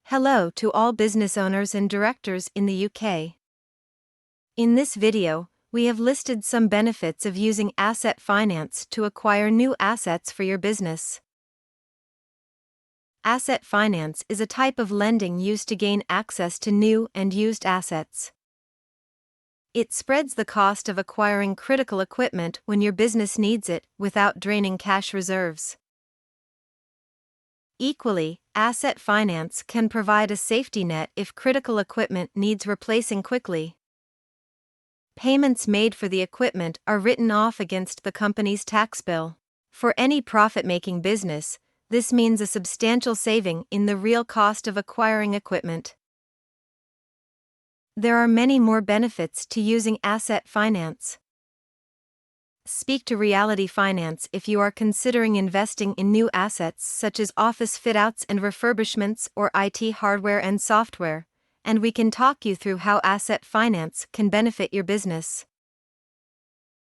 Hello to all business owners and directors in the UK. In this video, we have listed some benefits of using asset finance to acquire new assets for your business. Asset finance is a type of lending used to gain access to new and used assets. It spreads the cost of acquiring critical equipment when your business needs it without draining cash reserves. Equally, asset finance can provide a safety net if critical equipment needs replacing quickly. Payments made for the equipment are written off against the company's tax bill. For any profit-making business, this means a substantial saving in the real cost of acquiring equipment. There are many more benefits to using asset finance. Speak to Reality Finance if you are considering investing in new assets such as office fit-outs and refurbishments or IT hardware and software, and we can talk you through how asset finance can benefit your business.